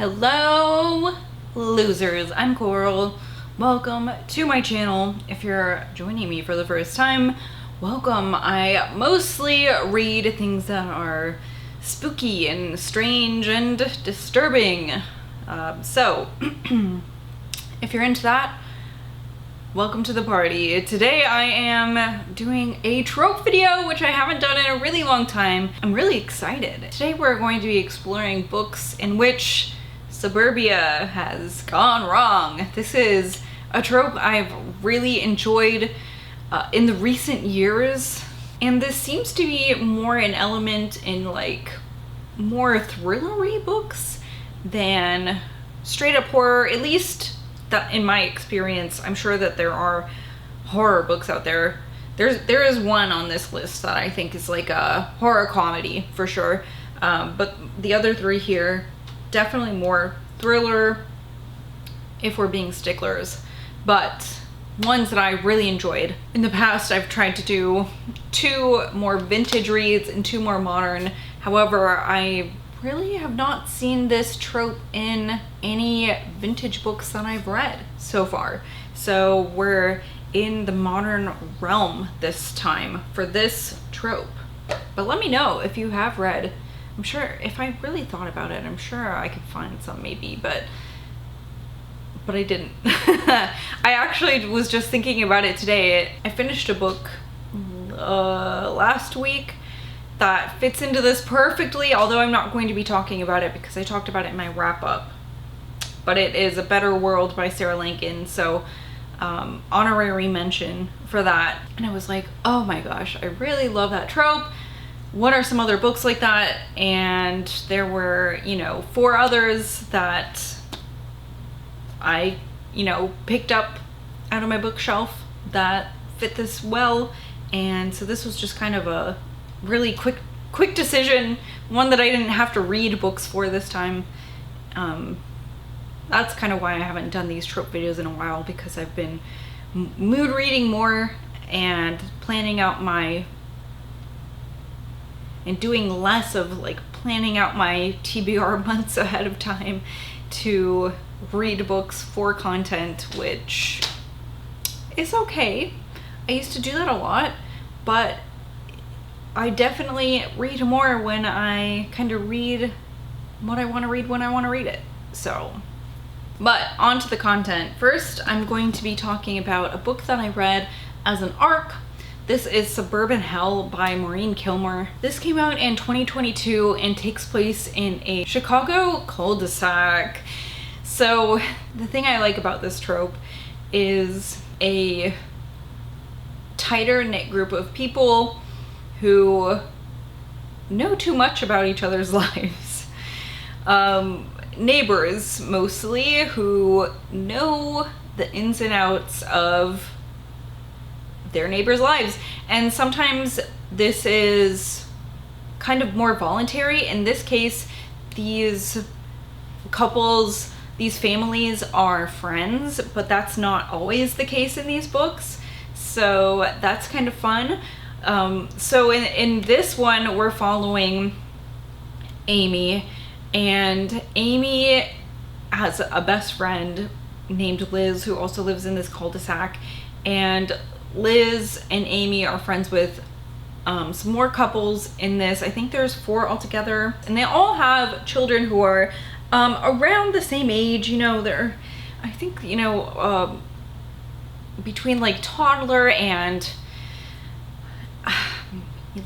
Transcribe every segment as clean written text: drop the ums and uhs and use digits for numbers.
Hello, losers. I'm Coral. Welcome to my channel. If you're joining me for the first time, welcome. I mostly read things that are spooky and strange and disturbing. So, if you're into that, welcome to the party. Today I am doing a trope video, which I haven't done in a really long time. I'm really excited. Today we're going to be exploring books in which Suburbia has gone wrong. This is a trope I've really enjoyed in the recent years, and this seems to be more an element in like more thrillery books than straight up horror, at least that in my experience. I'm sure that there are horror books out there. There is one on this list that I think is like a horror comedy for sure, but the other three here definitely more thriller if we're being sticklers, but ones that I really enjoyed. In the past I've tried to do 2 more vintage reads and 2 more modern. However, I really have not seen this trope in any vintage books that I've read so far. So we're in the modern realm this time for this trope. But let me know if you have read. I'm sure if I really thought about it, I'm sure I could find some maybe, but I didn't. I actually was just thinking about it today. I finished a book last week that fits into this perfectly, although I'm not going to be talking about it because I talked about it in my wrap-up. But it is A Better World by Sarah Langan, so honorary mention for that. And I was like, oh my gosh, I really love that trope. What are some other books like that? And there were, 4 others that I, picked up out of my bookshelf that fit this well. And so this was just kind of a really quick decision, one that I didn't have to read books for this time. That's kind of why I haven't done these trope videos in a while, because I've been mood reading more and planning out and doing less of like planning out my TBR months ahead of time to read books for content, which is okay. I used to do that a lot, but I definitely read more when I kind of read what I want to read when I want to read it. So, but on to the content. First, I'm going to be talking about a book that I read as an ARC. This is Suburban Hell by Maureen Kilmer. This came out in 2022 and takes place in a Chicago cul-de-sac. So the thing I like about this trope is a tighter knit group of people who know too much about each other's lives. Neighbors mostly, who know the ins and outs of their neighbors' lives. And sometimes this is kind of more voluntary. In this case, these couples, these families are friends, but that's not always the case in these books. So that's kind of fun. So in this one, we're following Amy, and Amy has a best friend named Liz who also lives in this cul-de-sac, and Liz and Amy are friends with some more couples in this. I think there's 4 altogether, and they all have children who are around the same age. They're, I think, between like toddler and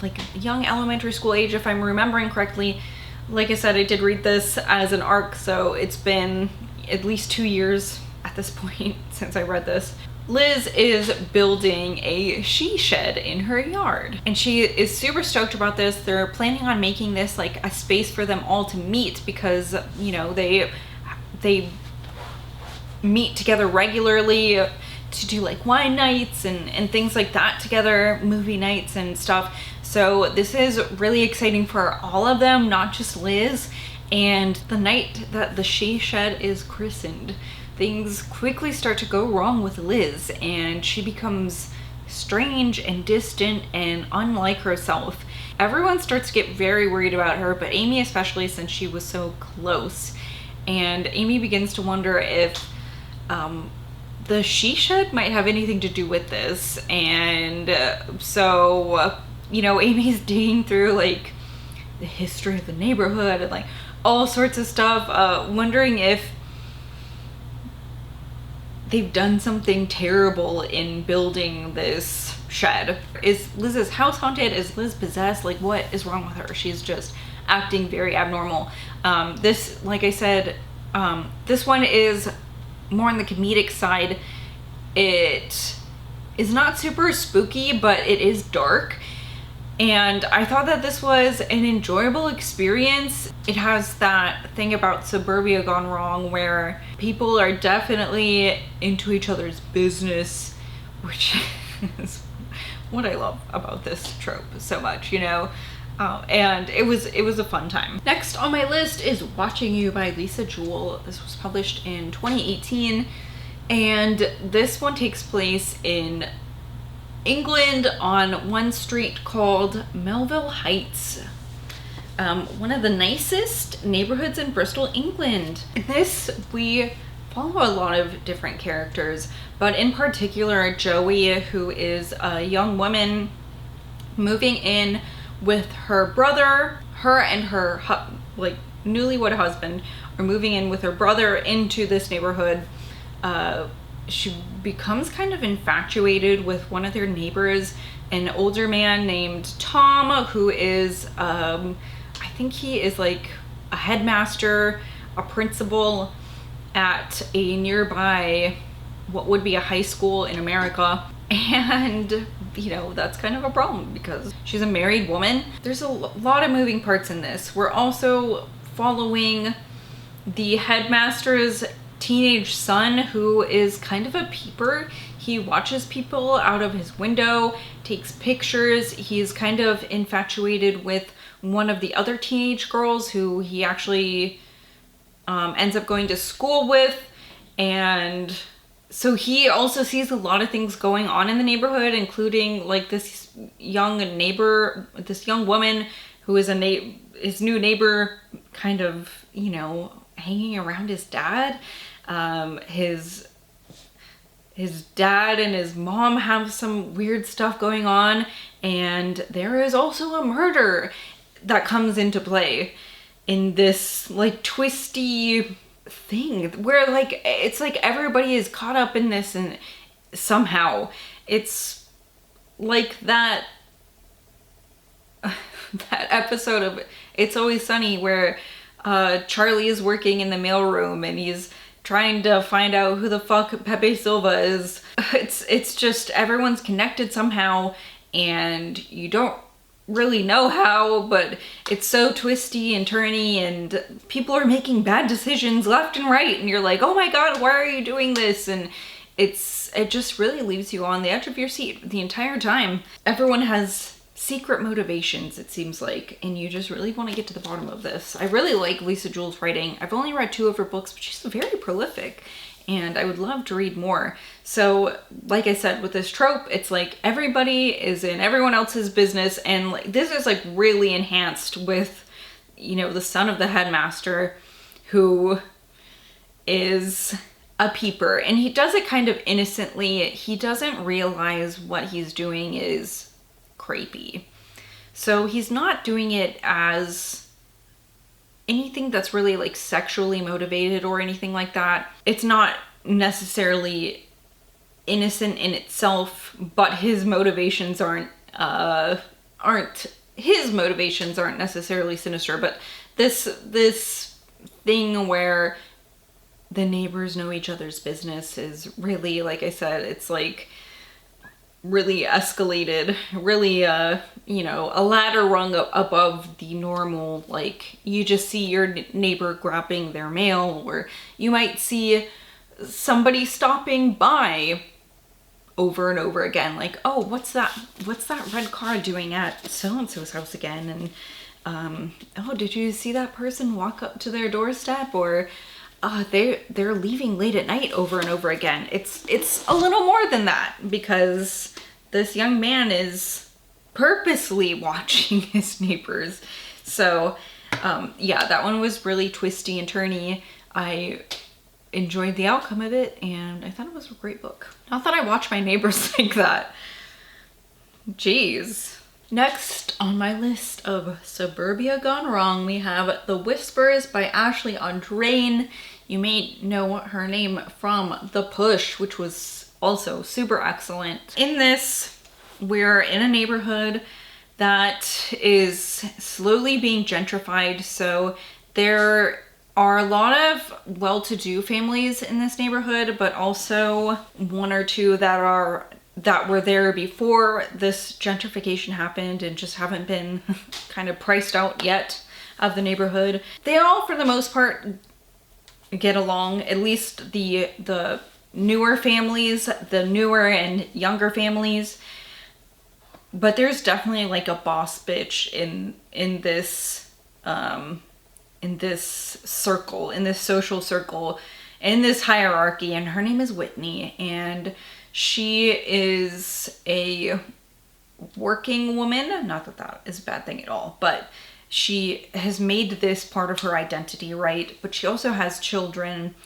like young elementary school age, if I'm remembering correctly. Like I said, I did read this as an ARC, so it's been at least 2 years at this point since I read this. Liz is building a she shed in her yard, and she is super stoked about this. They're planning on making this like a space for them all to meet, because they meet together regularly to do like wine nights and things like that together, movie nights and stuff. So this is really exciting for all of them, not just Liz. And the night that the she shed is christened, things quickly start to go wrong with Liz, and she becomes strange and distant and unlike herself. Everyone starts to get very worried about her, but Amy especially, since she was so close. and Amy begins to wonder if the she shed might have anything to do with this. And you know, Amy's digging through like the history of the neighborhood and like all sorts of stuff, wondering if they've done something terrible in building this shed. Is Liz's house haunted? Is Liz possessed? Like, what is wrong with her? She's just acting very abnormal. This, like I said, this one is more on the comedic side. It is not super spooky, but it is dark. And I thought that this was an enjoyable experience. It has that thing about Suburbia gone wrong where people are definitely into each other's business, which is what I love about this trope so much, you know? And it was a fun time. Next on my list is Watching You by Lisa Jewell. This was published in 2018, and this one takes place in England on one street called Melville Heights, one of the nicest neighborhoods in Bristol, England. In this, we follow a lot of different characters, but in particular Joey, who is a young woman moving in with her brother. Her and her like newlywed husband are moving in with her brother into this neighborhood. She becomes kind of infatuated with one of their neighbors, an older man named Tom, who is, I think he is like a headmaster, a principal at a nearby, what would be a high school in America. And, you know, that's kind of a problem because she's a married woman. There's a lot of moving parts in this. We're also following the headmaster's teenage son, who is kind of a peeper. He watches people out of his window, takes pictures. He's kind of infatuated with one of the other teenage girls who he actually ends up going to school with. And so he also sees a lot of things going on in the neighborhood, including like this young woman who is his new neighbor, kind of, you know, hanging around his dad. His dad and his mom have some weird stuff going on, and there is also a murder that comes into play in this like twisty thing where like it's like everybody is caught up in this, and somehow it's like that that episode of It's Always Sunny where Charlie is working in the mailroom and he's trying to find out who the fuck Pepe Silva is. It's just everyone's connected somehow, and you don't really know how, but it's so twisty and turny, and people are making bad decisions left and right, and you're like, oh my god, why are you doing this? And it just really leaves you on the edge of your seat the entire time. Everyone has secret motivations, it seems like, and you just really want to get to the bottom of this. I really like Lisa Jewell's writing. I've only read 2 of her books, but she's very prolific, and I would love to read more. So, like I said, with this trope, it's like everybody is in everyone else's business, and like this is like really enhanced with, you know, the son of the headmaster, who is a peeper, and he does it kind of innocently. He doesn't realize what he's doing is creepy. So he's not doing it as anything that's really like sexually motivated or anything like that. It's not necessarily innocent in itself, but his motivations aren't necessarily sinister. But this thing where the neighbors know each other's business is really, like I said, it's like really escalated, really, you know, a ladder rung above the normal. Like, you just see your neighbor grabbing their mail, or you might see somebody stopping by over and over again, like, oh, what's that red car doing at so-and-so's house again? And oh, did you see that person walk up to their doorstep? Or they're leaving late at night over and over again. It's a little more than that, because this young man is purposely watching his neighbors. So yeah, that one was really twisty and turny. I enjoyed the outcome of it, and I thought it was a great book. Not that I watch my neighbors like that. Jeez. Next on my list of Suburbia Gone Wrong, we have The Whispers by Ashley Audrain. You may know her name from The Push, which was also super excellent. In this, we're in a neighborhood that is slowly being gentrified, so there are a lot of well-to-do families in this neighborhood, but also one or two that were there before this gentrification happened and just haven't been kind of priced out yet of the neighborhood. They all, for the most part, get along, at least the newer families, the newer and younger families. But there's definitely like a boss bitch in this circle, in this social circle, in this hierarchy, and her name is Whitney, and she is a working woman. Not that that is a bad thing at all, but she has made this part of her identity, right? But she also has children,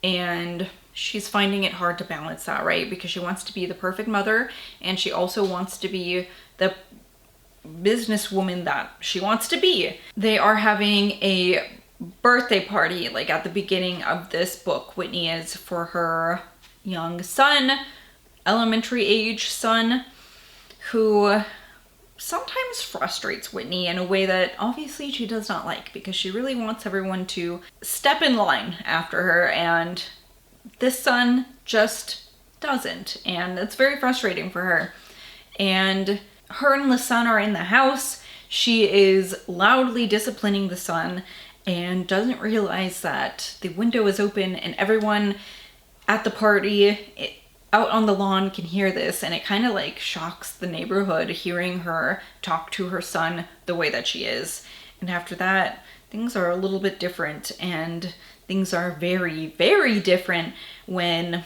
and she's finding it hard to balance that, right? Because she wants to be the perfect mother, and she also wants to be the businesswoman that she wants to be. They are having a birthday party, like at the beginning of this book, Whitney is, for her young son, elementary age son, who sometimes frustrates Whitney in a way that obviously she does not like, because she really wants everyone to step in line after her, and this son just doesn't, and it's very frustrating for her. And her and the son are in the house. She is loudly disciplining the son and doesn't realize that the window is open and everyone at the party out on the lawn can hear this, and it kind of like shocks the neighborhood hearing her talk to her son the way that she is. And after that, things are a little bit different, and things are very, very different when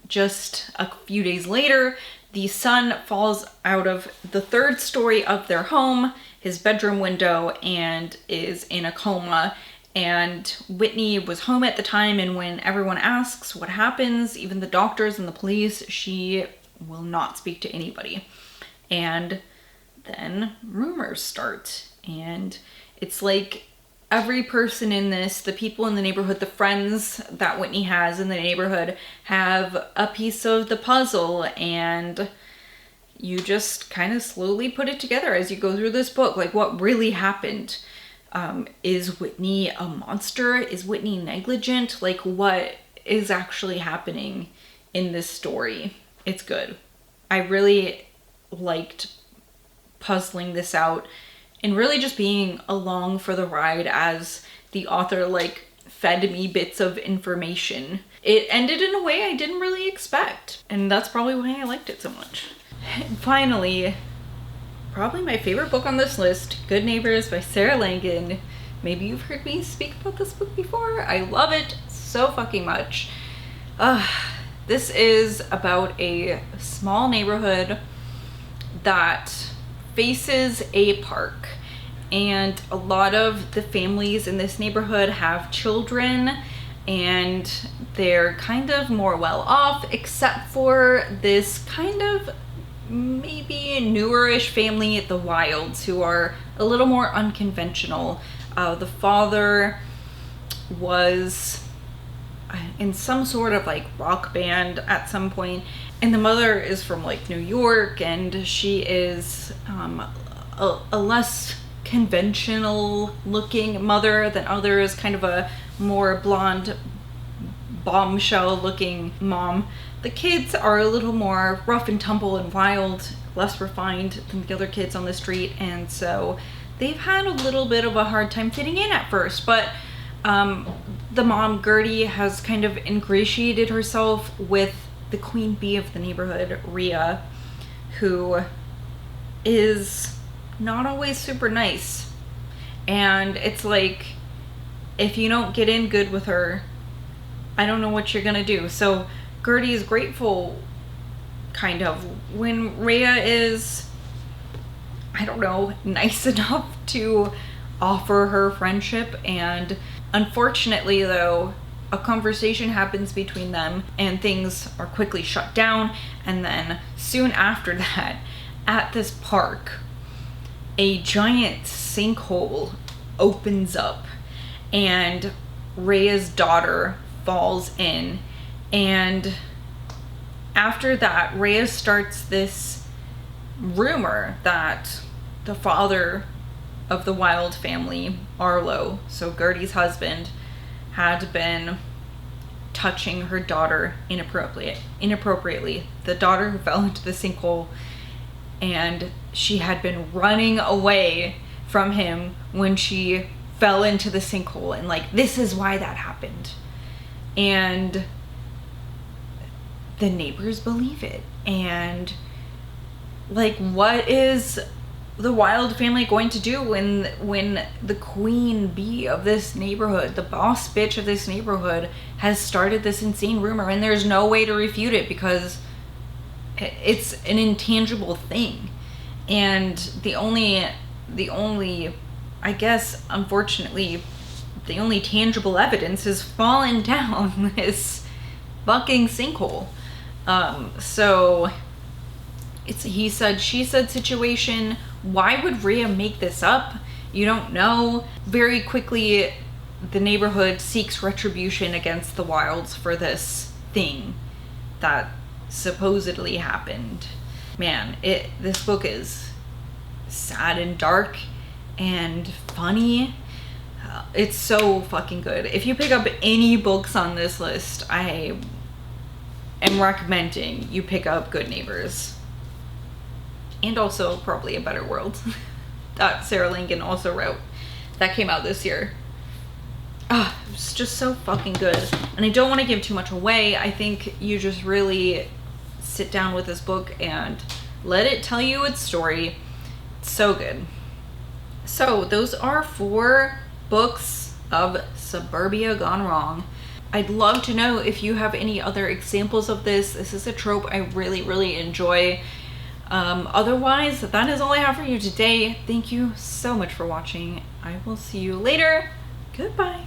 just a few days later, the son falls out of the third story of their home, his bedroom window, and is in a coma. And Whitney was home at the time, and when everyone asks what happens, even the doctors and the police, she will not speak to anybody. And then rumors start, and it's like every person in this, the people in the neighborhood, the friends that Whitney has in the neighborhood, have a piece of the puzzle, and you just kind of slowly put it together as you go through this book. Like, what really happened? Is Whitney a monster? Is Whitney negligent? Like, what is actually happening in this story? It's good. I really liked puzzling this out and really just being along for the ride as the author like fed me bits of information. It ended in a way I didn't really expect, and that's probably why I liked it so much. And finally, probably my favorite book on this list, Good Neighbors by Sarah Langan. Maybe you've heard me speak about this book before. I love it so fucking much. This is about a small neighborhood that faces a park, and a lot of the families in this neighborhood have children, and they're kind of more well off, except for this kind of maybe newerish family, the Wilds, who are a little more unconventional. The father was in some sort of like rock band at some point, and the mother is from like New York, and she is a less conventional looking mother than others, kind of a more blonde bombshell looking mom. The kids are a little more rough and tumble and wild, less refined than the other kids on the street, and so they've had a little bit of a hard time fitting in at first, but the mom, Gertie, has kind of ingratiated herself with the queen bee of the neighborhood, Rhea, who is not always super nice. And it's like, if you don't get in good with her, I don't know what you're gonna do. So Gertie is grateful, kind of, when Rhea is, I don't know, nice enough to offer her friendship. And unfortunately though, a conversation happens between them and things are quickly shut down. And then soon after that, at this park, a giant sinkhole opens up and Rhea's daughter falls in. And after that, Rhea starts this rumor that the father of the Wild family, Arlo, so Gertie's husband, had been touching her daughter inappropriately. The daughter who fell into the sinkhole, and she had been running away from him when she fell into the sinkhole, and like, this is why that happened. And the neighbors believe it. And like, what is the Wild family going to do when the queen bee of this neighborhood, the boss bitch of this neighborhood, has started this insane rumor, and there's no way to refute it because it's an intangible thing? And the only I guess, unfortunately, the only tangible evidence is falling down this fucking sinkhole. So it's a he said, she said situation. Why would Rhea make this up? You don't know. Very quickly, the neighborhood seeks retribution against the Wilds for this thing that supposedly happened. Man, this book is sad and dark and funny. It's so fucking good. If you pick up any books on this list, I am recommending you pick up Good Neighbors. And also probably A Better World that Sarah Langan also wrote. That came out this year. It's just so fucking good. And I don't want to give too much away. I think you just really sit down with this book and let it tell you its story. It's so good. So those are 4 books of Suburbia gone wrong. I'd love to know if you have any other examples of this. This is a trope I really, really enjoy. Otherwise, that is all I have for you today. Thank you so much for watching. I will see you later. Goodbye.